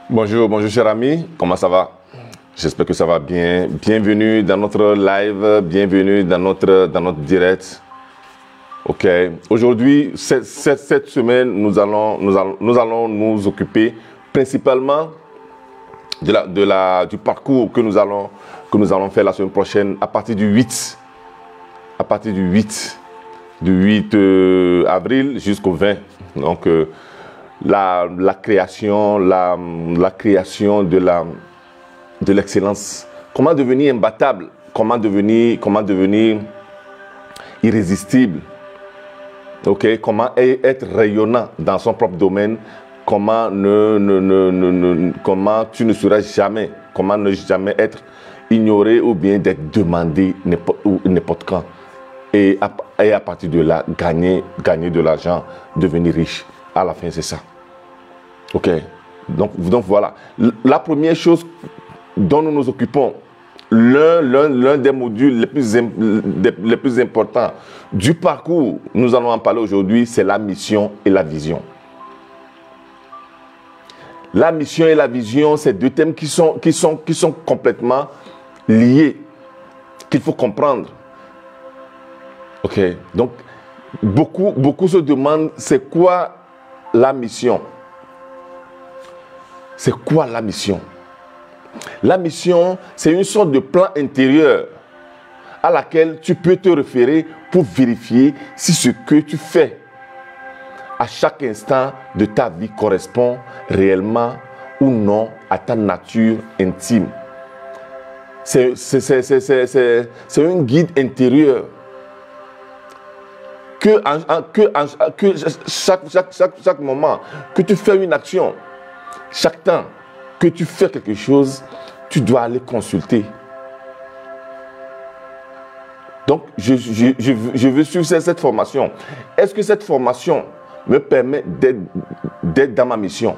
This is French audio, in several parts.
Bonjour, bonjour cher ami, comment ça va? J'espère que ça va bien. Bienvenue dans notre live, bienvenue dans notre direct. Ok, aujourd'hui, cette semaine, nous allons nous occuper principalement du parcours que nous allons faire la semaine prochaine à partir du 8. À partir du 8 avril jusqu'au 20. Donc, la création de l'excellence. Comment devenir imbattable? Comment devenir irrésistible? Ok, comment être rayonnant dans son propre domaine? Comment tu ne seras jamais, comment ne jamais être ignoré ou bien d'être demandé n'importe quand. Et à partir de là, gagner de l'argent, devenir riche. À la fin, c'est ça. Ok. Donc voilà. La première chose dont nous nous occupons, l'un des modules les plus importants du parcours, nous allons en parler aujourd'hui, c'est la mission et la vision. La mission et la vision, c'est deux thèmes qui sont complètement liés, qu'il faut comprendre. Ok. Donc, beaucoup se demandent, c'est quoi la mission? C'est quoi la mission? La mission, c'est une sorte de plan intérieur à laquelle tu peux te référer pour vérifier si ce que tu fais à chaque instant de ta vie correspond réellement ou non à ta nature intime. C'est un guide intérieur que chaque moment que tu fais une action, chaque temps que tu fais quelque chose, tu dois aller consulter. Donc, je veux suivre cette formation. Est-ce que cette formation me permet d'être dans ma mission?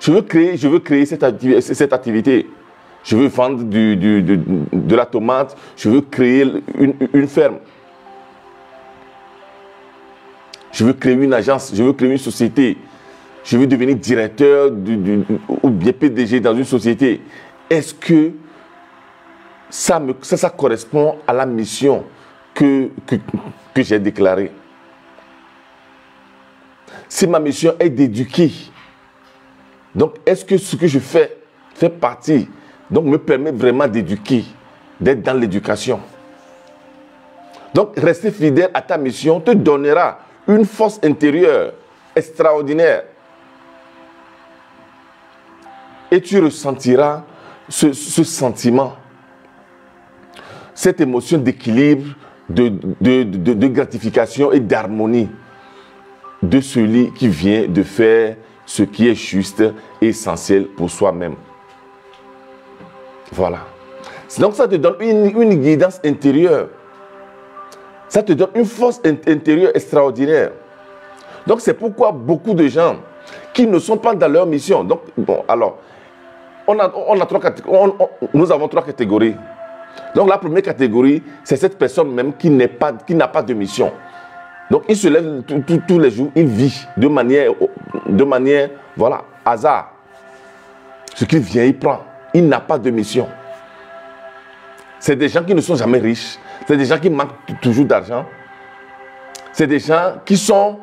Je veux créer cette activité. Je veux vendre de la tomate. Je veux créer une ferme. Je veux créer une agence. Je veux créer une société. Je veux devenir directeur ou bien PDG dans une société. Est-ce que ça correspond à la mission que j'ai déclarée? Si ma mission est d'éduquer, donc est-ce que ce que je fais fait partie, donc me permet vraiment d'éduquer, d'être dans l'éducation? Donc rester fidèle à ta mission te donnera une force intérieure extraordinaire. Et tu ressentiras ce sentiment, cette émotion d'équilibre, de gratification et d'harmonie de celui qui vient de faire ce qui est juste et essentiel pour soi-même. Voilà. Donc ça te donne une guidance intérieure. Ça te donne une force intérieure extraordinaire. Donc c'est pourquoi beaucoup de gens qui ne sont pas dans leur mission. Donc bon, alors, nous avons trois catégories. Donc la première catégorie, c'est cette personne même qui n'a pas de mission. Donc il se lève tous les jours, il vit de manière, voilà, hasard. Ce qu'il vient, il prend. Il n'a pas de mission. C'est des gens qui ne sont jamais riches. C'est des gens qui manquent toujours d'argent. C'est des gens qui sont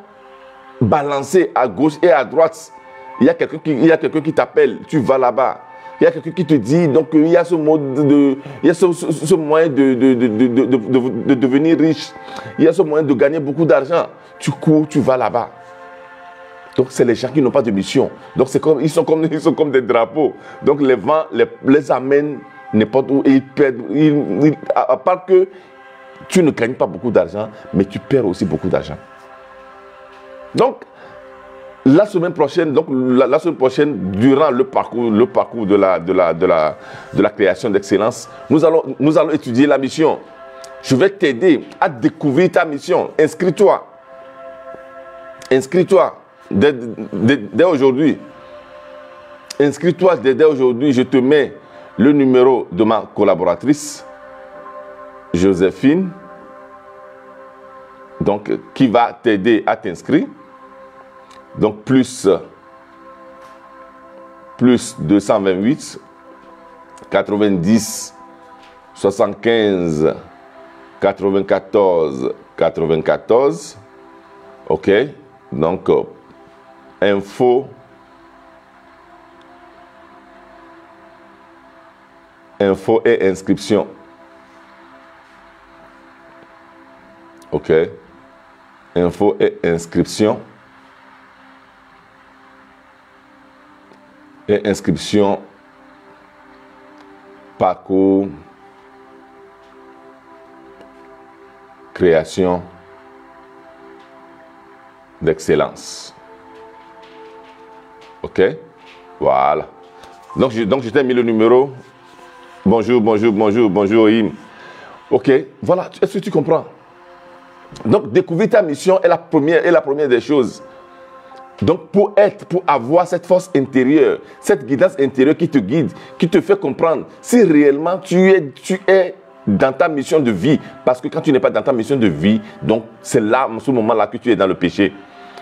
balancés à gauche et à droite. Il y a quelqu'un qui t'appelle, tu vas là-bas. Il y a quelqu'un qui te dit, donc il y a ce moyen de devenir riche. Il y a ce moyen de gagner beaucoup d'argent. Tu cours, tu vas là-bas. Donc c'est les gens qui n'ont pas de mission. Donc ils sont comme des drapeaux. Donc les vents les amènent n'importe où et ils perdent. À part que tu ne gagnes pas beaucoup d'argent, mais tu perds aussi beaucoup d'argent. Donc la semaine prochaine, durant le parcours de la création d'excellence, nous allons étudier la mission. Je vais t'aider à découvrir ta mission. Inscris-toi. Inscris-toi dès aujourd'hui. Inscris-toi dès aujourd'hui. Je te mets le numéro de ma collaboratrice, Joséphine, donc qui va t'aider à t'inscrire. Donc plus plus 228, 90, 75, 94, 94. OK? Donc, info et inscription. OK? Info et inscription. Et inscription, parcours, création d'excellence. OK? Voilà. Donc je t'ai mis le numéro. Bonjour, bonjour, bonjour, bonjour, Im. OK? Voilà. Est-ce que tu comprends? Donc, découvrir ta mission est la première des choses. Donc, pour avoir cette force intérieure, cette guidance intérieure qui te guide, qui te fait comprendre si réellement tu es dans ta mission de vie. Parce que quand tu n'es pas dans ta mission de vie, donc c'est là, à ce moment-là, que tu es dans le péché.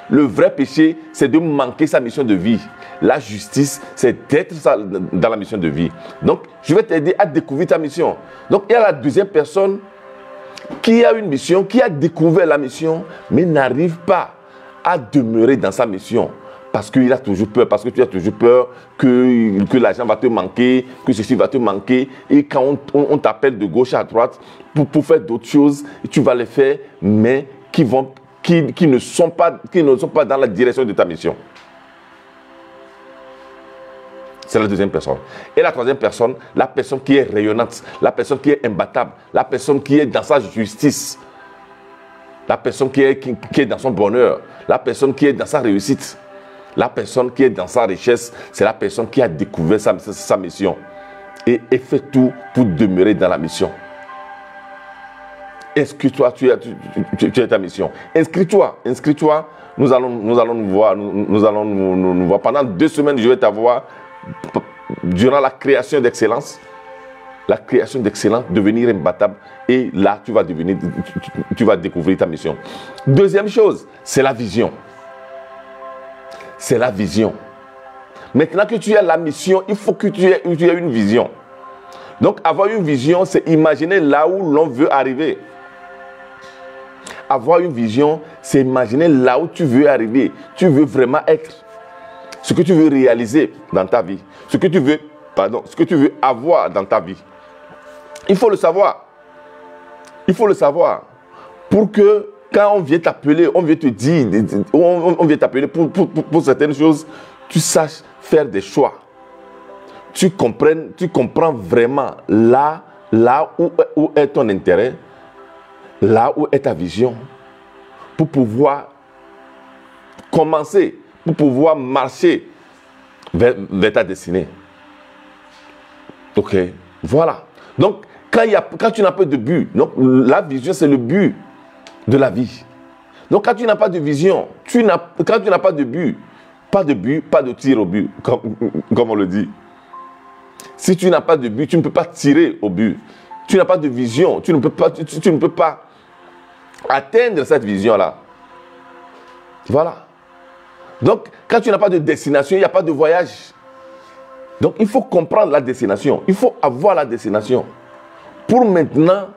Le vrai péché, c'est de manquer sa mission de vie. La justice, c'est d'être dans la mission de vie. Donc, je vais t'aider à découvrir ta mission. Donc, il y a la deuxième personne qui a une mission, qui a découvert la mission, mais n'arrive pas à demeurer dans sa mission. Parce qu'il a toujours peur, parce que tu as toujours peur que l'argent va te manquer, que ceci va te manquer. Et quand on t'appelle de gauche à droite pour faire d'autres choses, tu vas les faire, mais qui ne sont pas dans la direction de ta mission. C'est la deuxième personne. Et la troisième personne, la personne qui est rayonnante, la personne qui est imbattable, la personne qui est dans sa justice, la personne qui est dans son bonheur, la personne qui est dans sa réussite, la personne qui est dans sa richesse, c'est la personne qui a découvert sa mission et fait tout pour demeurer dans la mission. Inscris-toi, tu as ta mission. Inscris-toi. Nous allons nous voir. Nous allons nous voir. Pendant 2 semaines, je vais t'avoir durant la création d'excellence. La création d'excellence, devenir imbattable. Et là, tu vas découvrir ta mission. Deuxième chose, c'est la vision. C'est la vision. Maintenant que tu as la mission, il faut que tu aies une vision. Donc, avoir une vision, c'est imaginer là où l'on veut arriver. Avoir une vision, c'est imaginer là où tu veux arriver. Tu veux vraiment être. Ce que tu veux réaliser dans ta vie. Ce que tu veux avoir dans ta vie. Il faut le savoir. Il faut le savoir. Pour que quand on vient t'appeler, on vient te dire, on vient t'appeler pour certaines choses, tu saches faire des choix. Tu comprends vraiment là où est ton intérêt, là où est ta vision, pour pouvoir commencer, pour pouvoir marcher vers ta destinée. Ok, voilà. Donc, quand tu n'as pas de but, donc la vision, c'est le but de la vie. Donc, quand tu n'as pas de vision, quand tu n'as pas de but, pas de tir au but, comme on le dit. Si tu n'as pas de but, tu ne peux pas tirer au but. Tu n'as pas de vision, tu ne peux pas atteindre cette vision-là. Voilà. Donc, quand tu n'as pas de destination, il n'y a pas de voyage. Donc, il faut comprendre la destination. Il faut avoir la destination. Pour maintenant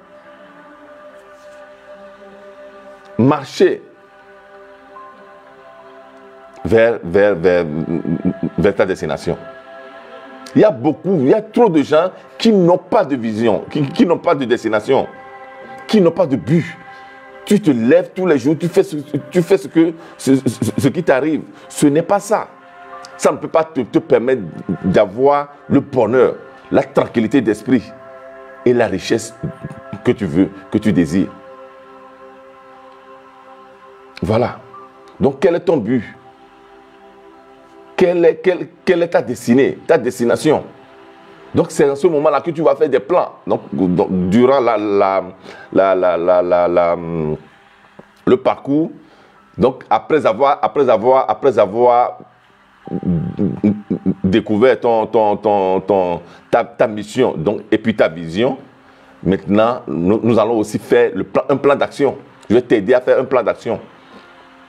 marcher vers ta destination. Il y a trop de gens qui n'ont pas de vision, qui n'ont pas de destination, qui n'ont pas de but. Tu te lèves tous les jours, tu fais ce qui t'arrive. Ce n'est pas ça. Ça ne peut pas te permettre d'avoir le bonheur, la tranquillité d'esprit et la richesse que tu veux, que tu désires. Voilà. Donc, quel est ton but? Quelle est ta destinée, ta destination? Donc, c'est à ce moment-là que tu vas faire des plans. Donc durant le parcours, donc après avoir découvert ta mission, donc, et puis ta vision, maintenant, nous allons aussi faire un plan d'action. Je vais t'aider à faire un plan d'action.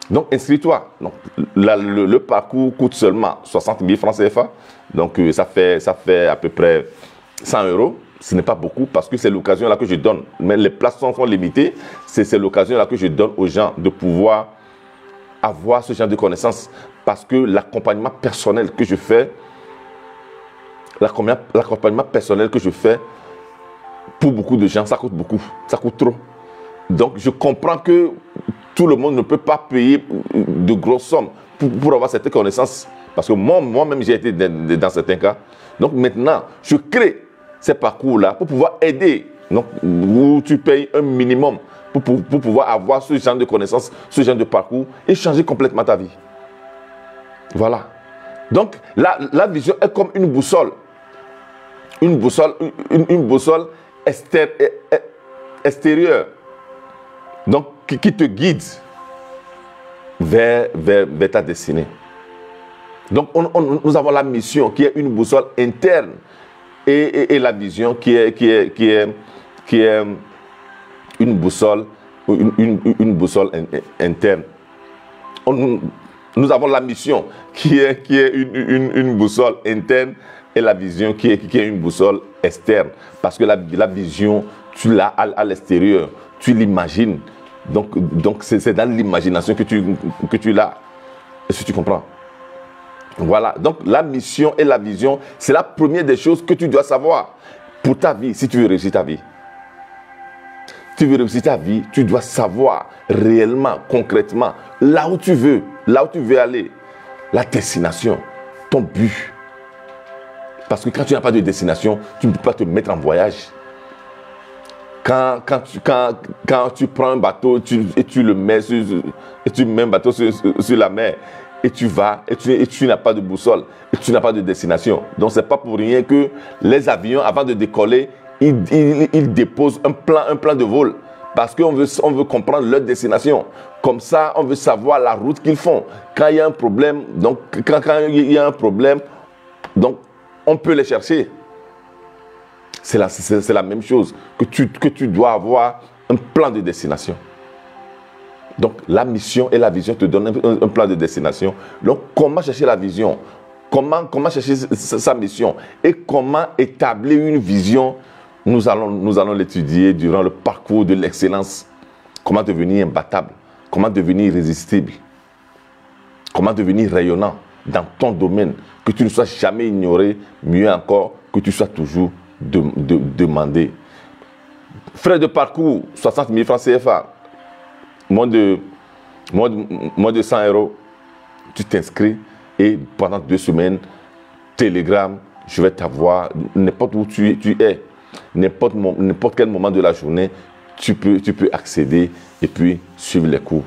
Donc, inscris-toi. Donc, le parcours coûte seulement 60 000 francs CFA. Donc, ça fait à peu près 100 €. Ce n'est pas beaucoup parce que c'est l'occasion là que je donne. Mais les places sont limitées. C'est l'occasion là que je donne aux gens de pouvoir avoir ce genre de connaissances. Parce que l'accompagnement personnel que je fais, l'accompagnement personnel que je fais, pour beaucoup de gens, ça coûte beaucoup. Ça coûte trop. Donc, je comprends que tout le monde ne peut pas payer de grosses sommes pour avoir cette connaissance. Parce que moi-même, j'ai été dans certains cas. Donc, maintenant, je crée ces parcours-là pour pouvoir aider. Donc, où tu payes un minimum pour pouvoir avoir ce genre de connaissances, ce genre de parcours et changer complètement ta vie. Voilà. Donc, la vision est comme une boussole. Une boussole extérieure. Donc, qui te guide vers ta destinée. Donc, nous avons la mission qui est une boussole interne et la vision qui est une boussole interne. Nous avons la mission qui est une boussole interne et la vision qui est une boussole externe. Parce que la vision, tu l'as à l'extérieur, tu l'imagines. Donc c'est dans l'imagination que tu l'as. Est-ce que tu comprends? Voilà. Donc la mission et la vision, c'est la première des choses que tu dois savoir pour ta vie, si tu veux réussir ta vie. Tu veux réussir ta vie, tu dois savoir réellement, concrètement, là où tu veux aller, la destination, ton but. Parce que quand tu n'as pas de destination, tu ne peux pas te mettre en voyage. Quand tu prends un bateau et tu le mets tu mets un bateau sur la mer et tu vas et tu n'as pas de boussole et tu n'as pas de destination. Donc c'est pas pour rien que les avions, avant de décoller, ils déposent un plan de vol parce qu'on veut comprendre leur destination. Comme ça, on veut savoir la route qu'ils font. Quand il y a un problème, donc quand il y a un problème, donc on peut les chercher. C'est la même chose que tu dois avoir un plan de destination. Donc la mission et la vision te donnent un plan de destination. Donc comment chercher la vision? Comment chercher sa mission? Et comment établir une vision? Nous allons l'étudier durant le parcours de l'excellence. Comment devenir imbattable? Comment devenir irrésistible? Comment devenir rayonnant dans ton domaine? Que tu ne sois jamais ignoré, mieux encore, que tu sois toujours demandé. Frais de parcours, 60 000 francs CFA. Moins de 100 €. Tu t'inscris et pendant 2 semaines, Telegram, je vais t'avoir n'importe où tu es. N'importe quel moment de la journée, tu peux accéder et puis suivre les cours.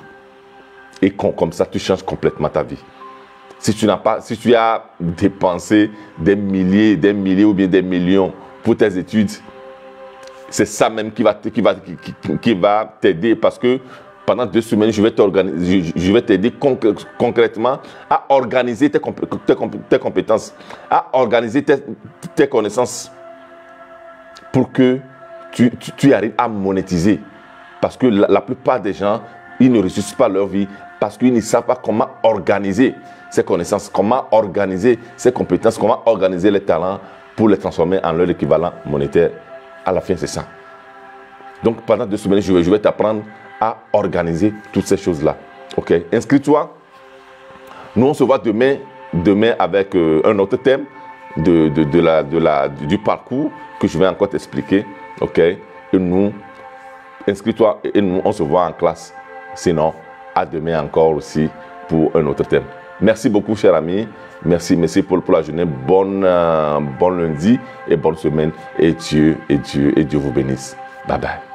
Et comme ça, tu changes complètement ta vie. Si tu as dépensé des milliers ou bien des millions pour tes études, c'est ça même qui va t'aider parce que pendant 2 semaines, je vais t'aider concrètement à organiser tes compétences, à organiser tes connaissances pour que tu arrives à monétiser. Parce que la plupart des gens, ils ne réussissent pas leur vie parce qu'ils ne savent pas comment organiser ces connaissances, comment organiser ces compétences, comment organiser les talents pour les transformer en leur équivalent monétaire. À la fin, c'est ça. Donc, pendant 2 semaines, je vais t'apprendre à organiser toutes ces choses-là. Ok, inscris-toi. Nous, on se voit demain avec un autre thème du parcours que je vais encore t'expliquer. Ok, et nous, inscris-toi et nous, on se voit en classe. Sinon, à demain encore aussi pour un autre thème. Merci beaucoup, chers amis. Merci pour la journée. Bon lundi et bonne semaine. Et Dieu vous bénisse. Bye bye.